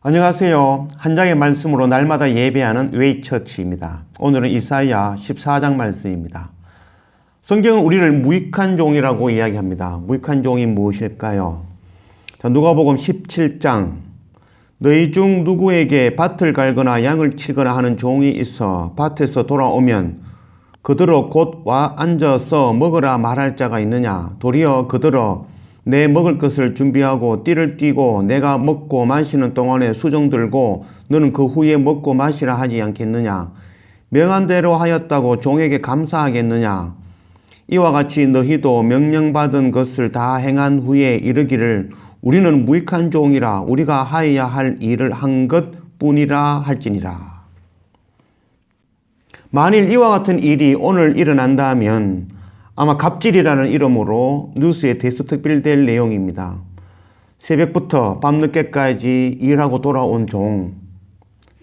안녕하세요. 한 장의 말씀으로 날마다 예배하는 웨이처치입니다. 오늘은 이사야 14장 말씀입니다. 성경은 우리를 무익한 종이라고 이야기합니다. 무익한 종이 무엇일까요? 누가복음 17장 너희 중 누구에게 밭을 갈거나 양을 치거나 하는 종이 있어 밭에서 돌아오면 그들어 곧 와 앉아서 먹으라 말할 자가 있느냐? 도리어 그들어 내 먹을 것을 준비하고 띠를 띠고 내가 먹고 마시는 동안에 수종 들고 너는 그 후에 먹고 마시라 하지 않겠느냐? 명한 대로 하였다고 종에게 감사하겠느냐? 이와 같이 너희도 명령받은 것을 다 행한 후에 이르기를 우리는 무익한 종이라 우리가 하여야 할 일을 한 것뿐이라 할지니라. 만일 이와 같은 일이 오늘 일어난다면 아마 갑질이라는 이름으로 뉴스에 대수특필될 내용입니다. 새벽부터 밤늦게까지 일하고 돌아온 종,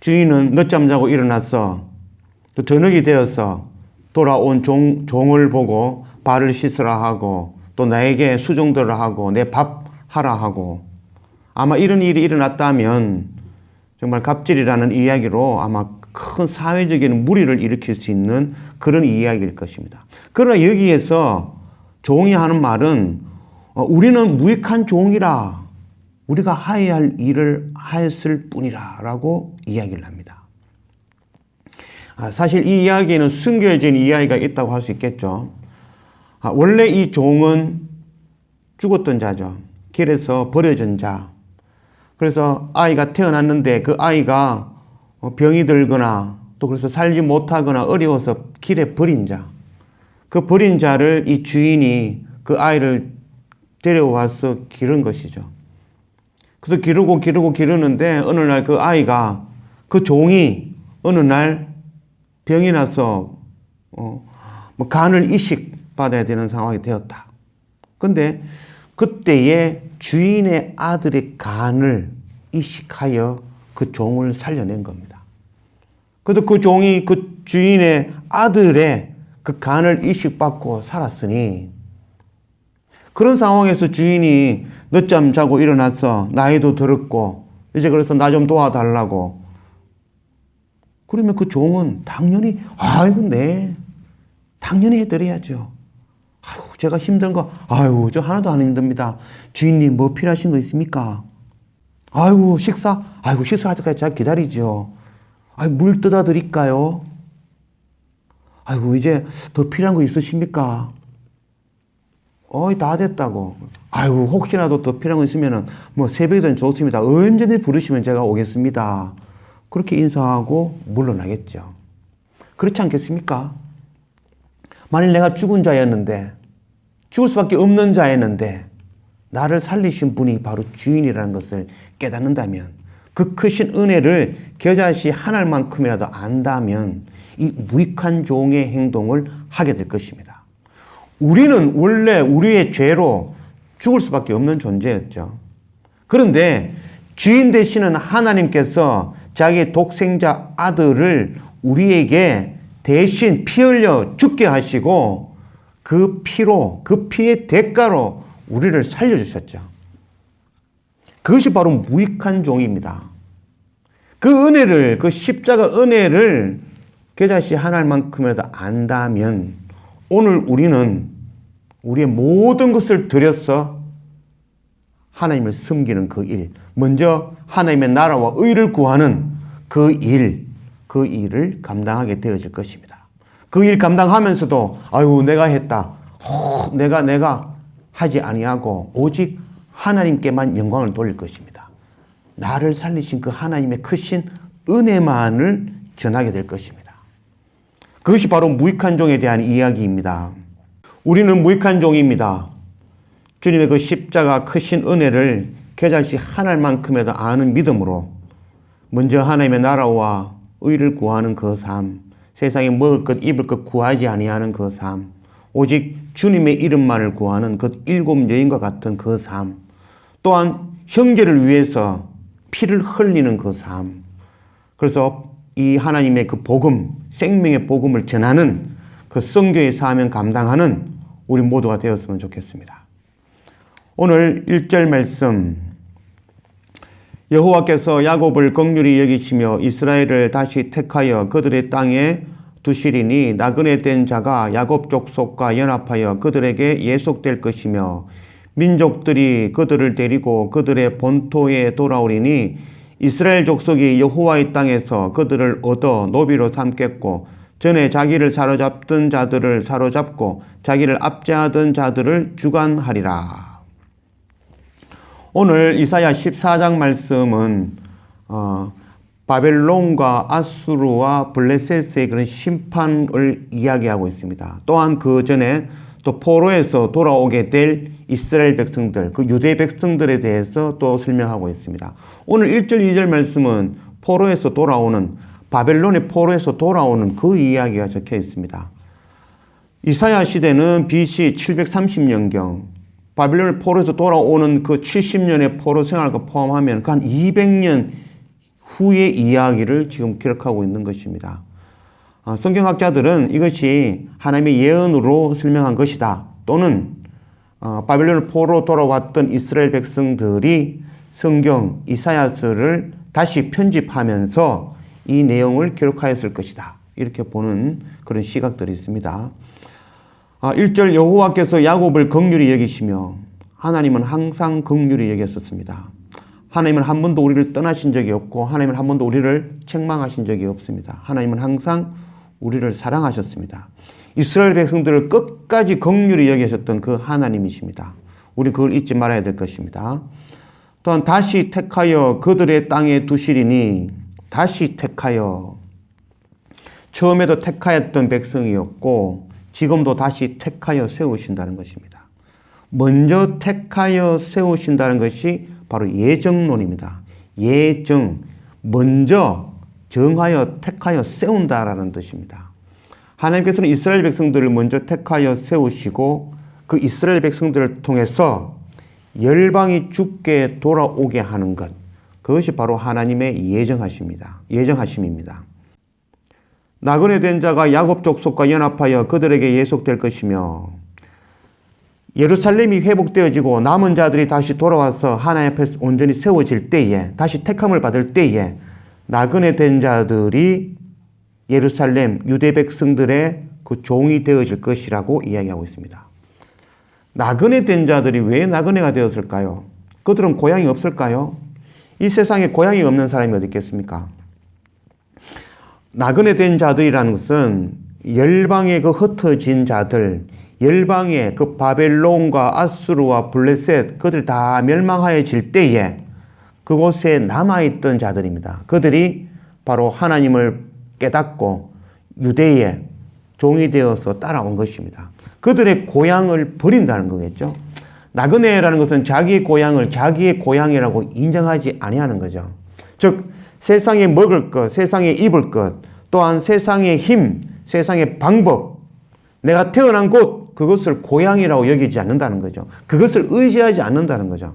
주인은 늦잠 자고 일어났어. 또 저녁이 되어서 돌아온 종을 보고 발을 씻으라 하고 또 나에게 수종들을 하고 내 밥 하라 하고, 아마 이런 일이 일어났다면 정말 갑질이라는 이야기로 아마 큰 사회적인 물의를 일으킬 수 있는 그런 이야기일 것입니다. 그러나 여기에서 종이 하는 말은 우리는 무익한 종이라 우리가 하여야 할 일을 하였을 뿐이라 라고 이야기를 합니다. 사실 이 이야기에는 숨겨진 이야기가 있다고 할 수 있겠죠. 원래 이 종은 죽었던 자죠. 길에서 버려진 자. 그래서 아이가 태어났는데 그 아이가 병이 들거나 또 그래서 살지 못하거나 어려워서 길에 버린 자. 그 버린 자를 이 주인이 그 아이를 데려와서 기른 것이죠. 그래서 기르는데 어느 날 그 아이가, 그 종이 어느 날 병이 나서 간을 이식받아야 되는 상황이 되었다. 근데 그때에 주인의 아들의 간을 이식하여 그 종을 살려낸 겁니다. 그래서 그 종이 그 주인의 아들의 그 간을 이식받고 살았으니, 그런 상황에서 주인이 늦잠 자고 일어났어. 나이도 들었고 이제 그래서 나 좀 도와달라고. 그러면 그 종은 당연히 당연히 해드려야죠. 제가 힘든 거, 저 하나도 안 힘듭니다. 주인님 뭐 필요하신 거 있습니까? 식사? 식사할 때까지 잘 기다리죠. 물 떠다 드릴까요? 이제 더 필요한 거 있으십니까? 다 됐다고. 혹시라도 더 필요한 거 있으면은 새벽이든 좋습니다. 언제든지 부르시면 제가 오겠습니다. 그렇게 인사하고 물러나겠죠. 그렇지 않겠습니까? 만일 내가 죽은 자였는데, 죽을 수밖에 없는 자였는데 나를 살리신 분이 바로 주인이라는 것을 깨닫는다면, 그 크신 은혜를 겨자씨 한 알만큼이라도 안다면 이 무익한 종의 행동을 하게 될 것입니다. 우리는 원래 우리의 죄로 죽을 수밖에 없는 존재였죠. 그런데 주인 되시는 하나님께서 자기의 독생자 아들을 우리에게 대신 피 흘려 죽게 하시고 그 피로, 그 피의 대가로 우리를 살려주셨죠. 그것이 바로 무익한 종입니다. 그 은혜를, 그 십자가 은혜를 겨자씨 한 알만큼이라도 안다면 오늘 우리는 우리의 모든 것을 들여서 하나님을 섬기는 그 일, 먼저 하나님의 나라와 의를 구하는 그 일을 감당하게 되어질 것입니다. 그 일 감당하면서도 내가 했다. 내가 하지 아니하고 오직 하나님께만 영광을 돌릴 것입니다. 나를 살리신 그 하나님의 크신 은혜만을 전하게 될 것입니다. 그것이 바로 무익한 종에 대한 이야기입니다. 우리는 무익한 종입니다. 주님의 그 십자가 크신 은혜를 겨자씨 한 알만큼이라도 아는 믿음으로 먼저 하나님의 나라와 의를 구하는 그 삶, 세상에 먹을 것 입을 것 구하지 아니하는 그 삶, 오직 주님의 이름만을 구하는 그 7 여인과 같은 그 삶, 또한 형제를 위해서 피를 흘리는 그 삶. 그래서 이 하나님의 그 복음, 생명의 복음을 전하는 그 선교의 사명 감당하는 우리 모두가 되었으면 좋겠습니다. 오늘 1절 말씀, 여호와께서 야곱을 긍휼히 여기시며 이스라엘을 다시 택하여 그들의 땅에 두시리니 나그네 된 자가 야곱 족속과 연합하여 그들에게 예속될 것이며 민족들이 그들을 데리고 그들의 본토에 돌아오리니 이스라엘 족속이 여호와의 땅에서 그들을 얻어 노비로 삼겠고 전에 자기를 사로잡던 자들을 사로잡고 자기를 압제하던 자들을 주관하리라. 오늘 이사야 14장 말씀은 바벨론과 아수르와 블레셋의 그런 심판을 이야기하고 있습니다. 또한 그 전에 또 포로에서 돌아오게 될 이스라엘 백성들, 그 유대 백성들에 대해서 또 설명하고 있습니다. 오늘 1절, 2절 말씀은 포로에서 돌아오는, 바벨론의 포로에서 돌아오는 그 이야기가 적혀 있습니다. 이사야 시대는 BC 730년경, 바벨론 포로에서 돌아오는 그 70년의 포로 생활과 포함하면 그 한 200년 후의 이야기를 지금 기록하고 있는 것입니다. 성경학자들은 이것이 하나님의 예언으로 설명한 것이다. 또는 바벨론 포로로 돌아왔던 이스라엘 백성들이 성경 이사야서를 다시 편집하면서 이 내용을 기록하였을 것이다. 이렇게 보는 그런 시각들이 있습니다. 1절 여호와께서 야곱을 긍휼히 여기시며, 하나님은 항상 긍휼히 여겼었습니다. 하나님은 한 번도 우리를 떠나신 적이 없고 하나님은 한 번도 우리를 책망하신 적이 없습니다. 하나님은 항상 우리를 사랑하셨습니다. 이스라엘 백성들을 끝까지 긍휼히 여기셨던 그 하나님이십니다. 우리 그걸 잊지 말아야 될 것입니다. 또한 다시 택하여 그들의 땅에 두시리니, 다시 택하여, 처음에도 택하였던 백성이었고 지금도 다시 택하여 세우신다는 것입니다. 먼저 택하여 세우신다는 것이 바로 예정론입니다. 예정, 먼저 정하여 택하여 세운다라는 뜻입니다. 하나님께서는 이스라엘 백성들을 먼저 택하여 세우시고 그 이스라엘 백성들을 통해서 열방이 죽게 돌아오게 하는 것, 그것이 바로 하나님의 예정하심입니다. 나그네 된 자가 야곱 족속과 연합하여 그들에게 예속될 것이며, 예루살렘이 회복되어지고 남은 자들이 다시 돌아와서 하나님 앞에서 온전히 세워질 때에, 다시 택함을 받을 때에 나그네 된 자들이 예루살렘 유대 백성들의 그 종이 되어질 것이라고 이야기하고 있습니다. 나그네 된 자들이 왜 나그네가 되었을까요? 그들은 고향이 없을까요? 이 세상에 고향이 없는 사람이 어디 있겠습니까? 나그네 된 자들이라는 것은 열방의 그 흩어진 자들, 열방의 그 바벨론과 아수르와 블레셋, 그들 다 멸망하여질 때에 그곳에 남아있던 자들입니다. 그들이 바로 하나님을 깨닫고 유대의 종이 되어서 따라온 것입니다. 그들의 고향을 버린다는 거겠죠. 나그네라는 것은 자기의 고향을 자기의 고향이라고 인정하지 아니하는 거죠. 즉 세상에 먹을 것, 세상에 입을 것, 또한 세상의 힘, 세상의 방법, 내가 태어난 곳, 그것을 고향이라고 여기지 않는다는 거죠. 그것을 의지하지 않는다는 거죠.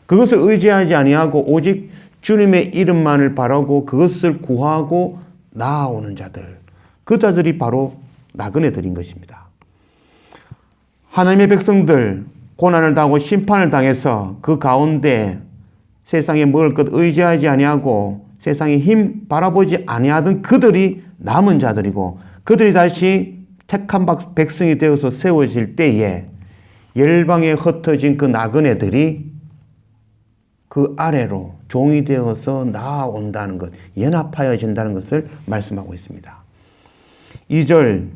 그것을 의지하지 아니하고 오직 주님의 이름만을 바라고 그것을 구하고 나아오는 자들, 그 자들이 바로 나그네들인 것입니다. 하나님의 백성들, 고난을 당하고 심판을 당해서 그 가운데 세상에 먹을 것 의지하지 아니하고 세상의 힘 바라보지 아니하던 그들이 남은 자들이고, 그들이 다시 택한 백성이 되어서 세워질 때에 열방에 흩어진 그 나그네들이 그 아래로 종이 되어서 나아온다는 것, 연합하여진다는 것을 말씀하고 있습니다. 2절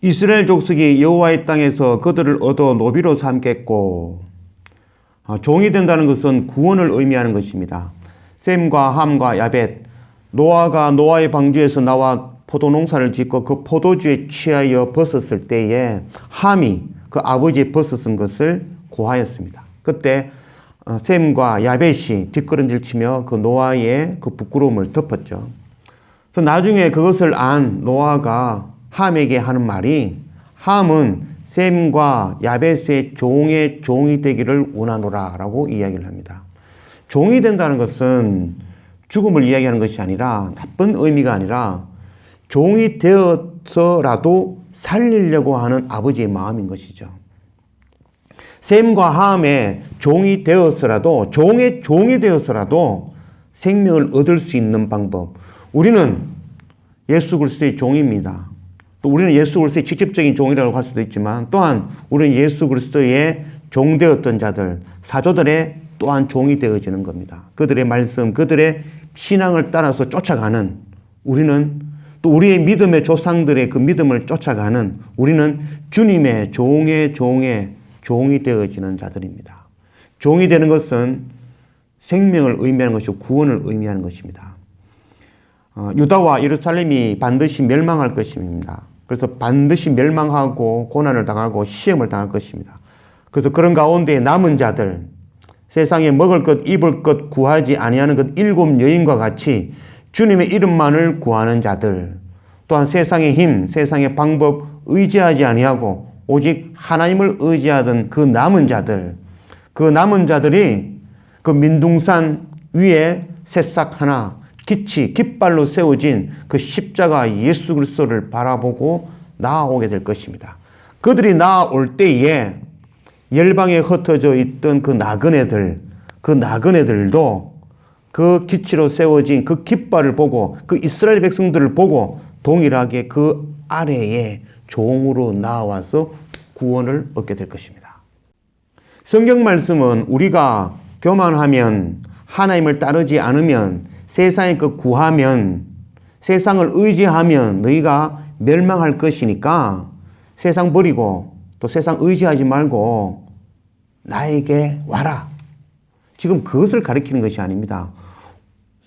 이스라엘 족속이 여호와의 땅에서 그들을 얻어 노비로 삼겠고, 종이 된다는 것은 구원을 의미하는 것입니다. 셈과 함과 야벳, 노아가 노아의 방주에서 나와 포도농사를 짓고 그 포도주에 취하여 벗었을 때에 함이 그 아버지의 벗었은 것을 고하였습니다. 그때 셈과 야벳이 뒷걸음질 치며 그 노아의 그 부끄러움을 덮었죠. 그래서 나중에 그것을 안 노아가 함에게 하는 말이, 함은 셈과 야벳의 종의 종이 되기를 원하노라 라고 이야기를 합니다. 종이 된다는 것은 죽음을 이야기하는 것이 아니라, 나쁜 의미가 아니라 종이 되어서라도 살리려고 하는 아버지의 마음인 것이죠. 셈과 함의 종이 되어서라도, 종의 종이 되어서라도 생명을 얻을 수 있는 방법. 우리는 예수 그리스도의 종입니다. 또 우리는 예수 그리스도의 직접적인 종이라고 할 수도 있지만, 또한 우리는 예수 그리스도의 종되었던 자들, 사도들의 또한 종이 되어지는 겁니다. 그들의 말씀, 그들의 신앙을 따라서 쫓아가는, 우리는 또 우리의 믿음의 조상들의 그 믿음을 쫓아가는, 우리는 주님의 종이 되어지는 자들입니다. 종이 되는 것은 생명을 의미하는 것이고 구원을 의미하는 것입니다. 유다와 예루살렘이 반드시 멸망할 것입니다. 그래서 반드시 멸망하고 고난을 당하고 시험을 당할 것입니다. 그래서 그런 가운데 남은 자들, 세상에 먹을 것 입을 것 구하지 아니하는 것 7 여인과 같이 주님의 이름만을 구하는 자들, 또한 세상의 힘, 세상의 방법 의지하지 아니하고 오직 하나님을 의지하던 그 남은 자들, 그 남은 자들이 그 민둥산 위에 새싹 하나 기치 깃발로 세워진 그 십자가 예수 그리스도를 바라보고 나아오게 될 것입니다. 그들이 나아올 때에 열방에 흩어져 있던 그 나그네들도 그 기치로 세워진 그 깃발을 보고 그 이스라엘 백성들을 보고 동일하게 그 아래에 종으로 나와서 구원을 얻게 될 것입니다. 성경 말씀은 우리가 교만하면, 하나님을 따르지 않으면, 세상의 것 구하면, 세상을 의지하면 너희가 멸망할 것이니까 세상 버리고 또 세상 의지하지 말고 나에게 와라. 지금 그것을 가리키는 것이 아닙니다.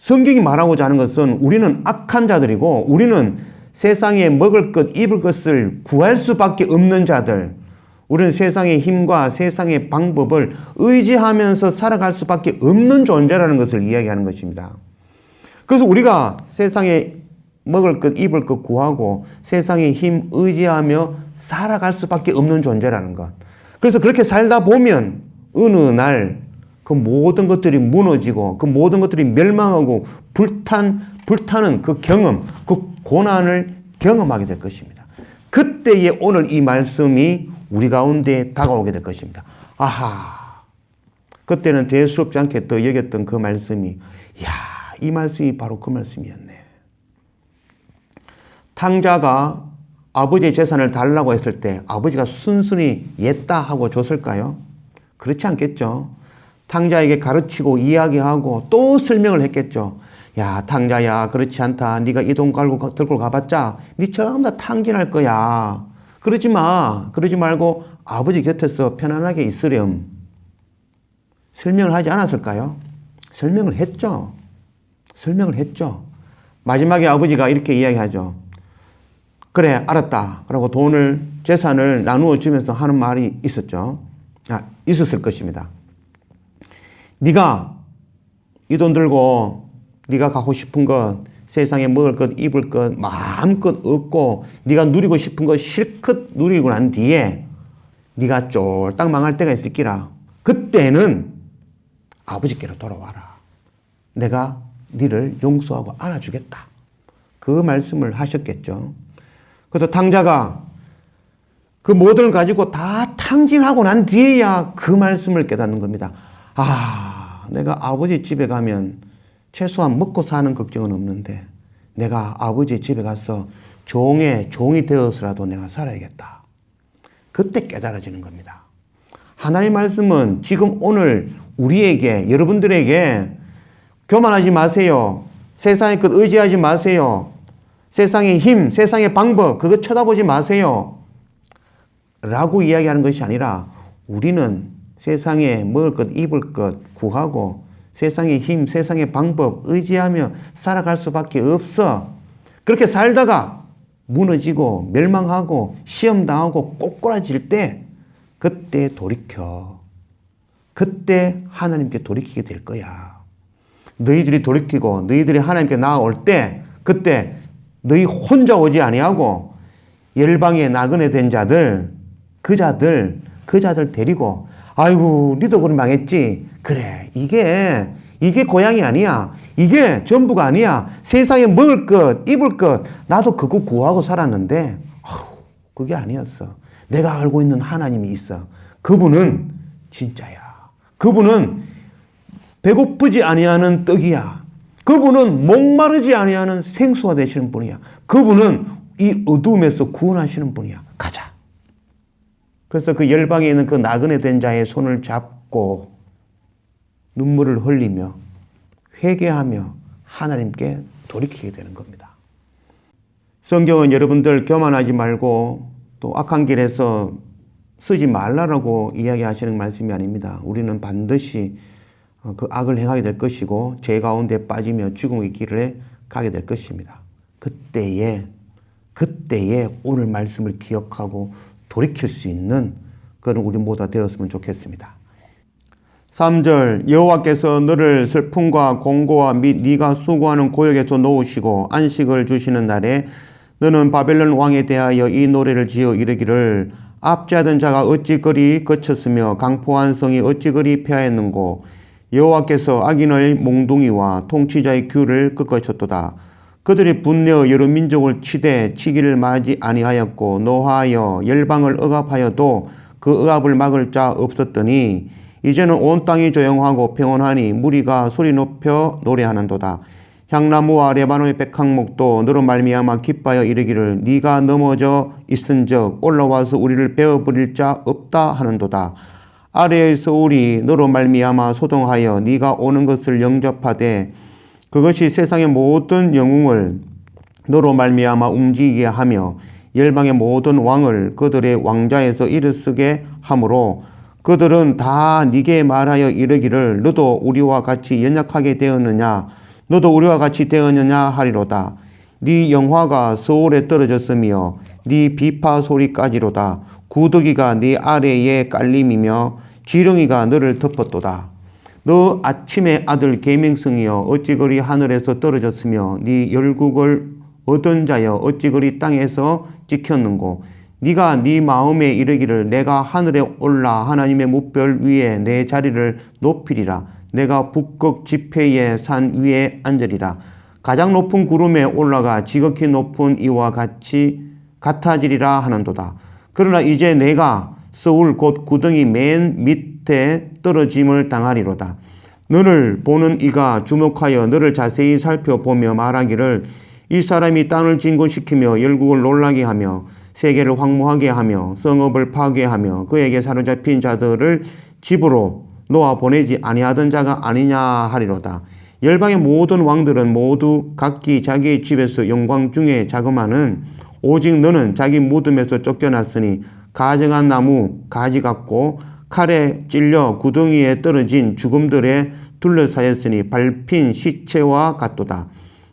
성경이 말하고자 하는 것은 우리는 악한 자들이고 우리는 세상에 먹을 것, 입을 것을 구할 수밖에 없는 자들, 우리는 세상의 힘과 세상의 방법을 의지하면서 살아갈 수밖에 없는 존재라는 것을 이야기하는 것입니다. 그래서 우리가 세상에 먹을 것, 입을 것 구하고 세상의 힘 의지하며 살아갈 수밖에 없는 존재라는 것. 그래서 그렇게 살다 보면 어느 날 그 모든 것들이 무너지고 그 모든 것들이 멸망하고 불타는 그 경험, 그 고난을 경험하게 될 것입니다. 그때에 오늘 이 말씀이 우리 가운데 다가오게 될 것입니다. 아하, 그때는 대수롭지 않게 또 여겼던 그 말씀이, 이 말씀이 바로 그 말씀이었네. 탕자가 아버지의 재산을 달라고 했을 때 아버지가 순순히 옛다 하고 줬을까요? 그렇지 않겠죠. 탕자에게 가르치고 이야기하고 또 설명을 했겠죠. 야, 탕자야, 그렇지 않다. 네가 이 돈 들고 가봤자 네 전부 다 탕진할 거야. 그러지 마. 그러지 말고 아버지 곁에서 편안하게 있으렴. 설명을 하지 않았을까요? 설명을 했죠. 마지막에 아버지가 이렇게 이야기하죠. 그래, 알았다. 그러고 재산을 나누어 주면서 하는 말이 있었을 것입니다. 네가 이 돈 들고 네가 가고 싶은 것, 세상에 먹을 것, 입을 것 마음껏 얻고 네가 누리고 싶은 것 실컷 누리고 난 뒤에 네가 쫄딱 망할 때가 있을 기라. 그때는 아버지께로 돌아와라. 내가 네를 용서하고 안아주겠다. 그 말씀을 하셨겠죠. 그래서 탕자가 그 모든 걸 가지고 다 탕진하고 난 뒤에야 그 말씀을 깨닫는 겁니다. 내가 아버지 집에 가면 최소한 먹고 사는 걱정은 없는데 내가 아버지 집에 가서 종이 되어서라도 내가 살아야겠다. 그때 깨달아지는 겁니다. 하나님의 말씀은 지금 오늘 우리에게, 여러분들에게 교만하지 마세요. 세상의 것 의지하지 마세요. 세상의 힘, 세상의 방법 그거 쳐다보지 마세요. 라고 이야기하는 것이 아니라 우리는 세상에 먹을 것, 입을 것 구하고 세상의 힘, 세상의 방법 의지하며 살아갈 수밖에 없어. 그렇게 살다가 무너지고 멸망하고 시험당하고 꼬꾸라질 때 그때 돌이켜. 그때 하나님께 돌이키게 될 거야. 너희들이 돌이키고 너희들이 하나님께 나아올 때 그때 너희 혼자 오지 아니하고 열방에 나그네 된 자들, 그 자들 데리고 아이고 니도 그럼 망했지. 그래 이게 고향이 아니야. 이게 전부가 아니야. 세상에 먹을 것 입을 것 나도 그거 구하고 살았는데 그게 아니었어. 내가 알고 있는 하나님이 있어. 그분은 진짜야. 그분은 배고프지 아니하는 떡이야. 그분은 목마르지 아니하는 생수가 되시는 분이야. 그분은 이 어둠에서 구원하시는 분이야. 가자. 그래서 그 열방에 있는 그 나그네 된 자의 손을 잡고 눈물을 흘리며 회개하며 하나님께 돌이키게 되는 겁니다. 성경은 여러분들 교만하지 말고 또 악한 길에서 쓰지 말라라고 이야기하시는 말씀이 아닙니다. 우리는 반드시 그 악을 행하게 될 것이고 죄 가운데 빠지며 죽음의 길에 가게 될 것입니다. 그때에 오늘 말씀을 기억하고 돌이킬 수 있는 그런 우리 모두가 되었으면 좋겠습니다. 3절 여호와께서 너를 슬픔과 공고와 및 네가 수고하는 고역에서 놓으시고 안식을 주시는 날에 너는 바벨론 왕에 대하여 이 노래를 지어 이르기를 압제하던 자가 어찌 그리 거쳤으며 강포한 성이 어찌 그리 패하였는고 여호와께서 악인의 몽둥이와 통치자의 귤을 꺾으셨도다. 그들이 분내어 여러 민족을 치되 치기를 마지 아니하였고 노하여 열방을 억압하여도 그 억압을 막을 자 없었더니 이제는 온 땅이 조용하고 평온하니 무리가 소리 높여 노래하는도다. 향나무와 레바논의 백향목도 너로 말미암아 기뻐하여 이르기를 네가 넘어져 있은즉 올라와서 우리를 베어버릴 자 없다 하는도다. 아래의 서울이 너로 말미암아 소동하여 네가 오는 것을 영접하되 그것이 세상의 모든 영웅을 너로 말미암아 움직이게 하며 열방의 모든 왕을 그들의 왕자에서 일어서게 하므로 그들은 다 네게 말하여 이르기를 너도 우리와 같이 연약하게 되었느냐 너도 우리와 같이 되었느냐 하리로다. 네 영화가 서울에 떨어졌으며 네 비파 소리까지로다. 구더기가 네 아래에 깔림이며 지렁이가 너를 덮었도다. 너 아침의 아들 계명성이여 어찌 그리 하늘에서 떨어졌으며 네 열국을 얻은 자여 어찌 그리 땅에서 찍혔는고 네가 네 마음에 이르기를 내가 하늘에 올라 하나님의 무별 위에 내 자리를 높이리라. 내가 북극 지폐의 산 위에 앉으리라. 가장 높은 구름에 올라가 지극히 높은 이와 같아지리라 하는도다. 그러나 이제 내가 서울 곧 구덩이 맨 밑에 떨어짐을 당하리로다. 너를 보는 이가 주목하여 너를 자세히 살펴보며 말하기를 이 사람이 땅을 진군시키며 열국을 놀라게 하며 세계를 황무하게 하며 성읍을 파괴하며 그에게 사로잡힌 자들을 집으로 놓아 보내지 아니하던 자가 아니냐 하리로다. 열방의 모든 왕들은 모두 각기 자기의 집에서 영광 중에 자그마는 오직 너는 자기 무덤에서 쫓겨났으니 가정한 나무 가지 같고 칼에 찔려 구덩이에 떨어진 죽음들에 둘러싸였으니 밟힌 시체와 같도다.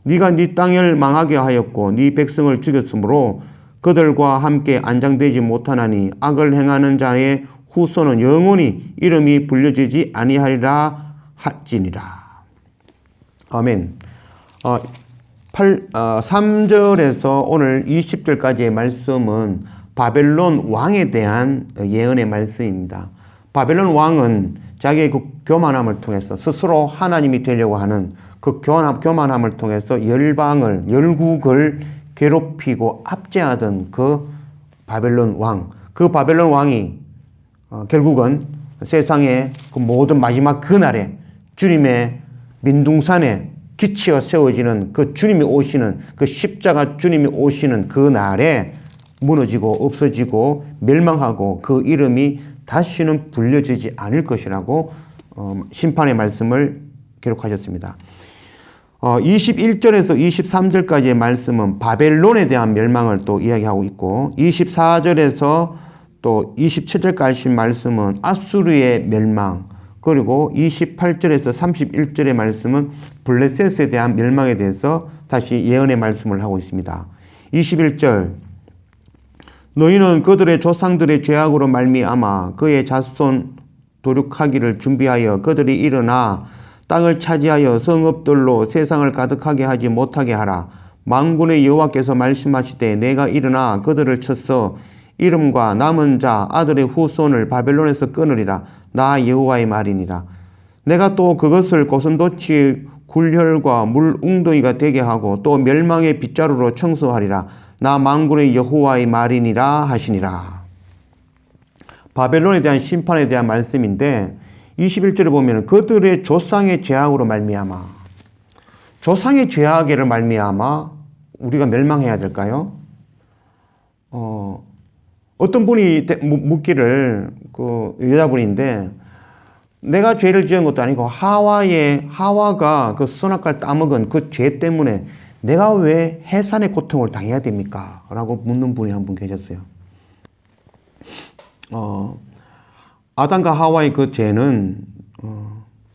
네가 네 땅을 망하게 하였고 네 백성을 죽였으므로 그들과 함께 안장되지 못하나니 악을 행하는 자의 후손은 영원히 이름이 불려지지 아니하리라 하지니라. 아멘. 3절에서 오늘 20절까지의 말씀은 바벨론 왕에 대한 예언의 말씀입니다. 바벨론 왕은 자기의 그 교만함을 통해서 스스로 하나님이 되려고 하는 그 교만함을 통해서 열국을 괴롭히고 압제하던 그 바벨론 왕. 그 바벨론 왕이 결국은 세상의 그 모든 마지막 그날에 주님의 민둥산에 기치어 세워지는 그 주님이 오시는 그 십자가 주님이 오시는 그 날에 무너지고 없어지고 멸망하고 그 이름이 다시는 불려지지 않을 것이라고 심판의 말씀을 기록하셨습니다. 21절에서 23절까지의 말씀은 바벨론에 대한 멸망을 또 이야기하고 있고 24절에서 또 27절까지 말씀은 아수르의 멸망 그리고 28절에서 31절의 말씀은 블레셋에 대한 멸망에 대해서 다시 예언의 말씀을 하고 있습니다. 21절 너희는 그들의 조상들의 죄악으로 말미암아 그의 자손 도륙하기를 준비하여 그들이 일어나 땅을 차지하여 성읍들로 세상을 가득하게 하지 못하게 하라. 만군의 여호와께서 말씀하시되 내가 일어나 그들을 쳐서 이름과 남은 자 아들의 후손을 바벨론에서 끊으리라. 나 여호와의 말이니라. 내가 또 그것을 고슴도치 굴혈과 물 웅덩이가 되게 하고 또 멸망의 빗자루로 청소하리라. 나 만군의 여호와의 말이니라 하시니라. 바벨론에 대한 심판에 대한 말씀인데 21절에 보면 그들의 조상의 죄악으로 말미암아, 조상의 죄악을 말미암아 우리가 멸망해야 될까요? 어떤 분이 묻기를, 그 여자분인데, 내가 죄를 지은 것도 아니고 하와가 그 선악과를 따먹은 그 죄 때문에 내가 왜 해산의 고통을 당해야 됩니까? 라고 묻는 분이 한 분 계셨어요. 아담과 하와의 그 죄는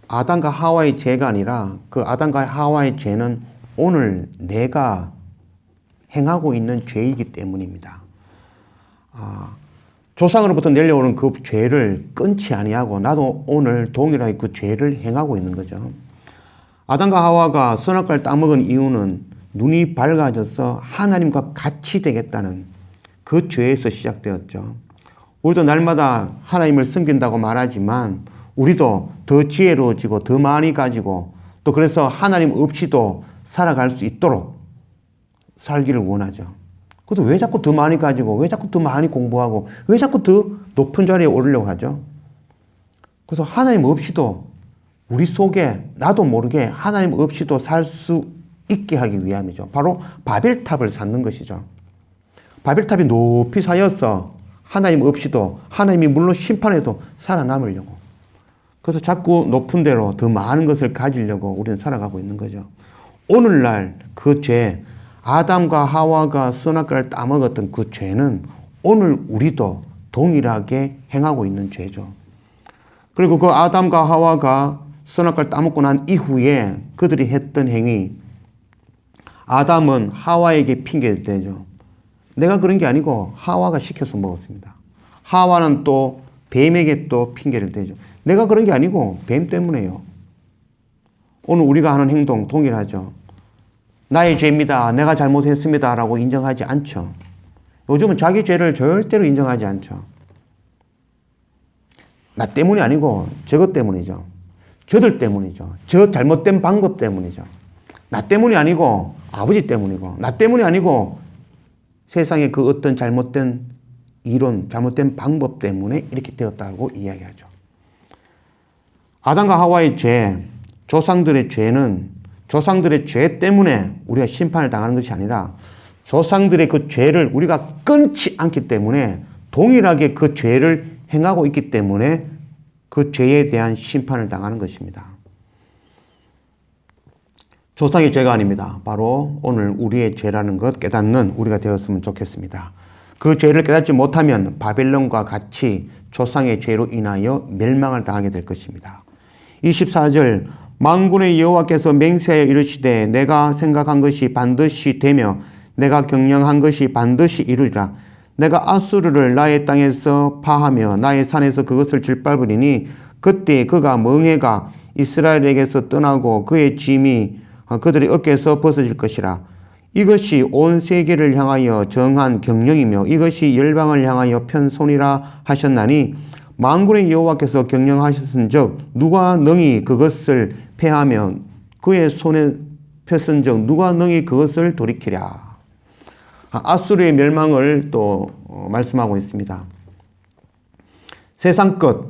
아담과 하와의 죄가 아니라 그 아담과 하와의 죄는 오늘 내가 행하고 있는 죄이기 때문입니다. 조상으로부터 내려오는 그 죄를 끊지 아니하고 나도 오늘 동일하게 그 죄를 행하고 있는 거죠. 아담과 하와가 선악과를 따먹은 이유는 눈이 밝아져서 하나님과 같이 되겠다는 그 죄에서 시작되었죠. 우리도 날마다 하나님을 섬긴다고 말하지만 우리도 더 지혜로워지고 더 많이 가지고 또 그래서 하나님 없이도 살아갈 수 있도록 살기를 원하죠. 그래도 왜 자꾸 더 많이 가지고, 왜 자꾸 더 많이 공부하고, 왜 자꾸 더 높은 자리에 오르려고 하죠? 그래서 하나님 없이도 우리 속에 나도 모르게 하나님 없이도 살 수 있게 하기 위함이죠. 바로 바벨탑을 쌓는 것이죠. 바벨탑이 높이 쌓여서 하나님 없이도, 하나님이 물론 심판해도 살아남으려고. 그래서 자꾸 높은 데로 더 많은 것을 가지려고 우리는 살아가고 있는 거죠. 오늘날 그 죄, 아담과 하와가 선악과를 따먹었던 그 죄는 오늘 우리도 동일하게 행하고 있는 죄죠. 그리고 그 아담과 하와가 선악과를 따먹고 난 이후에 그들이 했던 행위, 아담은 하와에게 핑계를 대죠. 내가 그런 게 아니고 하와가 시켜서 먹었습니다. 하와는 또 뱀에게 또 핑계를 대죠. 내가 그런 게 아니고 뱀 때문에요. 오늘 우리가 하는 행동 동일하죠. 나의 죄입니다. 내가 잘못했습니다. 라고 인정하지 않죠. 요즘은 자기 죄를 절대로 인정하지 않죠. 나 때문이 아니고 저것 때문이죠. 저들 때문이죠. 저 잘못된 방법 때문이죠. 나 때문이 아니고 아버지 때문이고, 나 때문이 아니고 세상의 그 어떤 잘못된 이론, 잘못된 방법 때문에 이렇게 되었다고 이야기하죠. 아담과 하와의 죄, 조상들의 죄는 조상들의 죄 때문에 우리가 심판을 당하는 것이 아니라 조상들의 그 죄를 우리가 끊지 않기 때문에 동일하게 그 죄를 행하고 있기 때문에 그 죄에 대한 심판을 당하는 것입니다. 조상의 죄가 아닙니다. 바로 오늘 우리의 죄라는 것 깨닫는 우리가 되었으면 좋겠습니다. 그 죄를 깨닫지 못하면 바벨론과 같이 조상의 죄로 인하여 멸망을 당하게 될 것입니다. 24절 만군의 여호와께서 맹세하여 이르시되 내가 생각한 것이 반드시 되며 내가 경영한 것이 반드시 이루리라. 내가 아수르를 나의 땅에서 파하며 나의 산에서 그것을 짓밟으리니 그때 그가 멍해가 이스라엘에게서 떠나고 그의 짐이 그들의 어깨에서 벗어질 것이라. 이것이 온 세계를 향하여 정한 경영이며 이것이 열방을 향하여 편손이라 하셨나니 만군의 여호와께서 경영하셨은즉 누가 능히 그것을 패하며 그의 손에 폈은즉 누가 능히 그것을 돌이키랴. 아수르의 멸망을 또 말씀하고 있습니다. 세상 것,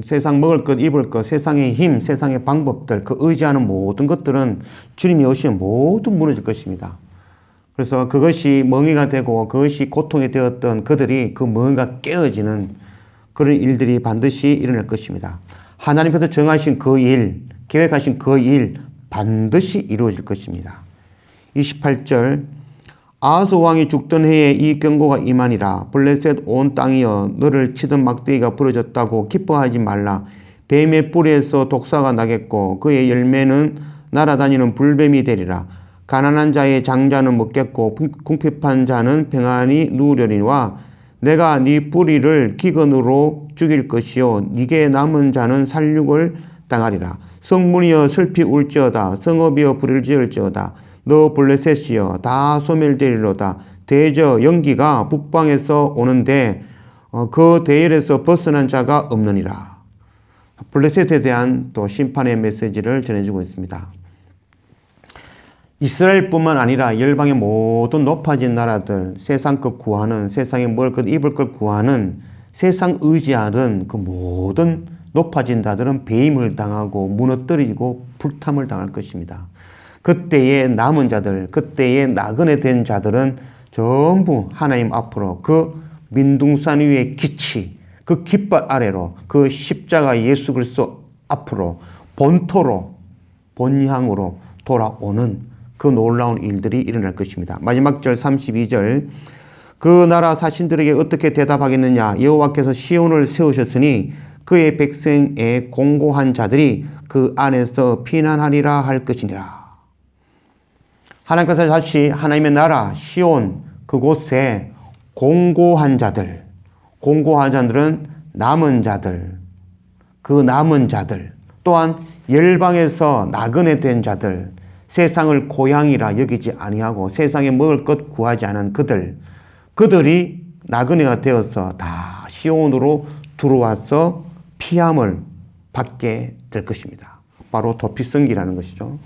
세상 먹을 것, 입을 것, 세상의 힘, 세상의 방법들, 그 의지하는 모든 것들은 주님이 오시면 모두 무너질 것입니다. 그래서 그것이 멍에가 되고 그것이 고통이 되었던 그들이 그 멍에가 깨어지는 그런 일들이 반드시 일어날 것입니다. 하나님께서 정하신 그 일, 계획하신 그 일 반드시 이루어질 것입니다. 28절 아하스 왕이 죽던 해에 이 경고가 임하니라. 블레셋 온 땅이여 너를 치던 막대기가 부러졌다고 기뻐하지 말라. 뱀의 뿌리에서 독사가 나겠고 그의 열매는 날아다니는 불뱀이 되리라. 가난한 자의 장자는 먹겠고 궁핍한 자는 평안히 누우려니와 내가 네 뿌리를 기근으로 죽일 것이요 네게 남은 자는 살육을 당하리라. 성문이여 슬피 울지어다. 성읍이여 불을 지을지어다. 너 블레셋이여 다 소멸되리로다. 대저 연기가 북방에서 오는데 그 대열에서 벗어난 자가 없느니라. 블레셋에 대한 또 심판의 메시지를 전해주고 있습니다. 이스라엘뿐만 아니라 열방의 모든 높아진 나라들, 세상 것 구하는, 세상에 먹을 것 입을 것 구하는 세상 의지하는 그 모든 높아진 자들은 배임을 당하고 무너뜨리고 불탐을 당할 것입니다. 그때의 남은 자들, 그때의 나그네 된 자들은 전부 하나님 앞으로 그 민둥산 위의 기치, 그 깃발 아래로 그 십자가 예수 그리스도 앞으로 본토로 본향으로 돌아오는 그 놀라운 일들이 일어날 것입니다. 마지막 절 32절 그 나라 사신들에게 어떻게 대답하겠느냐. 여호와께서 시온을 세우셨으니 그의 백성의 공고한 자들이 그 안에서 피난하리라 할 것이니라. 하나님께서 다시 하나님의 나라 시온 그곳에 공고한 자들, 공고한 자들은 남은 자들, 그 남은 자들 또한 열방에서 나그네 된 자들, 세상을 고향이라 여기지 아니하고 세상에 먹을 것 구하지 않은 그들이 나그네가 되어서 다 시온으로 들어와서 피함을 받게 될 것입니다. 바로 도피성기라는 것이죠.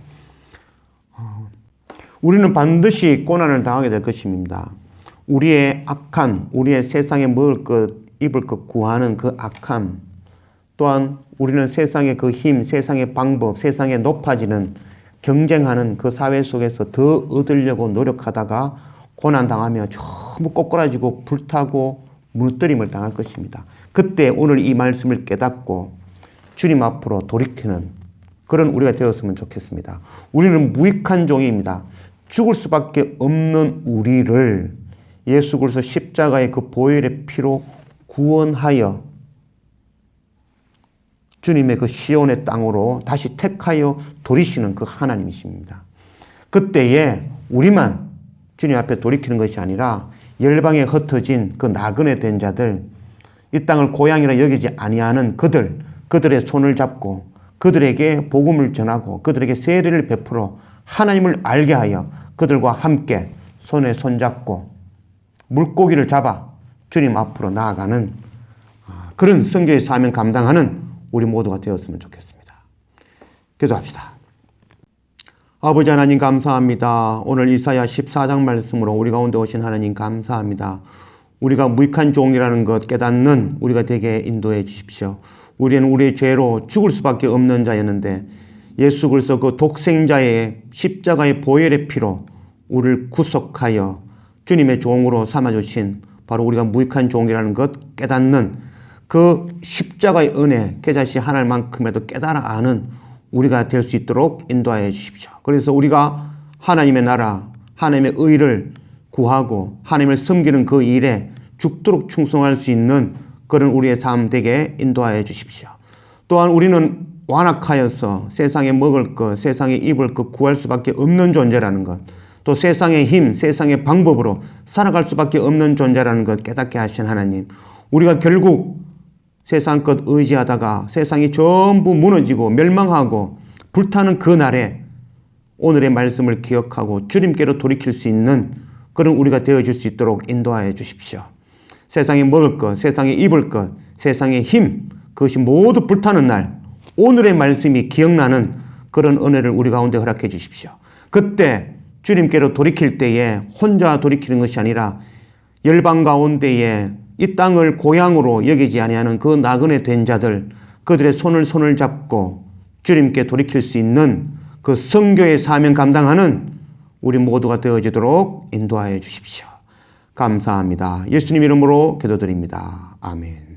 우리는 반드시 고난을 당하게 될 것입니다. 우리의 악함, 우리의 세상에 먹을 것, 입을 것 구하는 그 악함, 또한 우리는 세상의 그 힘, 세상의 방법, 세상에 높아지는 경쟁하는 그 사회 속에서 더 얻으려고 노력하다가 고난당하며 전부 꼬꾸라지고 불타고 무너뜨림을 당할 것입니다. 그때 오늘 이 말씀을 깨닫고 주님 앞으로 돌이키는 그런 우리가 되었으면 좋겠습니다. 우리는 무익한 종입니다. 죽을 수밖에 없는 우리를 예수 그리스도 십자가의 그 보혈의 피로 구원하여 주님의 그 시온의 땅으로 다시 택하여 돌이시는 그 하나님이십니다. 그때에 우리만 주님 앞에 돌이키는 것이 아니라 열방에 흩어진 그 나그네 된 자들, 이 땅을 고향이라 여기지 아니하는 그들의 손을 잡고 그들에게 복음을 전하고 그들에게 세례를 베풀어 하나님을 알게 하여 그들과 함께 손에 손잡고 물고기를 잡아 주님 앞으로 나아가는 그런 선교의 사명 감당하는 우리 모두가 되었으면 좋겠습니다. 기도합시다. 아버지 하나님 감사합니다. 오늘 이사야 14장 말씀으로 우리 가운데 오신 하나님 감사합니다. 우리가 무익한 종이라는 것 깨닫는 우리가 되게 인도해 주십시오. 우리는 우리의 죄로 죽을 수밖에 없는 자였는데 예수 그리스도 그 독생자의 십자가의 보혈의 피로 우리를 구속하여 주님의 종으로 삼아주신 바로 우리가 무익한 종이라는 것 깨닫는 그 십자가의 은혜 깨자시 하나님만큼에도 깨달아 아는 우리가 될 수 있도록 인도하여 주십시오. 그래서 우리가 하나님의 나라, 하나님의 의를 구하고 하나님을 섬기는 그 일에 죽도록 충성할 수 있는 그런 우리의 삶 되게 인도하여 주십시오. 또한 우리는 완악하여서 세상에 먹을 것, 세상에 입을 것 구할 수밖에 없는 존재라는 것, 또 세상의 힘, 세상의 방법으로 살아갈 수밖에 없는 존재라는 것 깨닫게 하신 하나님, 우리가 결국 세상 것 의지하다가 세상이 전부 무너지고 멸망하고 불타는 그 날에 오늘의 말씀을 기억하고 주님께로 돌이킬 수 있는 그런 우리가 되어질 수 있도록 인도하여 주십시오. 세상에 먹을 것, 세상에 입을 것, 세상의 힘, 그것이 모두 불타는 날, 오늘의 말씀이 기억나는 그런 은혜를 우리 가운데 허락해 주십시오. 그때 주님께로 돌이킬 때에 혼자 돌이키는 것이 아니라 열방 가운데에 이 땅을 고향으로 여기지 아니하는 그 나그네 된 자들, 그들의 손을 잡고 주님께 돌이킬 수 있는 그 선교의 사명 감당하는 우리 모두가 되어지도록 인도하여 주십시오. 감사합니다. 예수님 이름으로 기도드립니다. 아멘.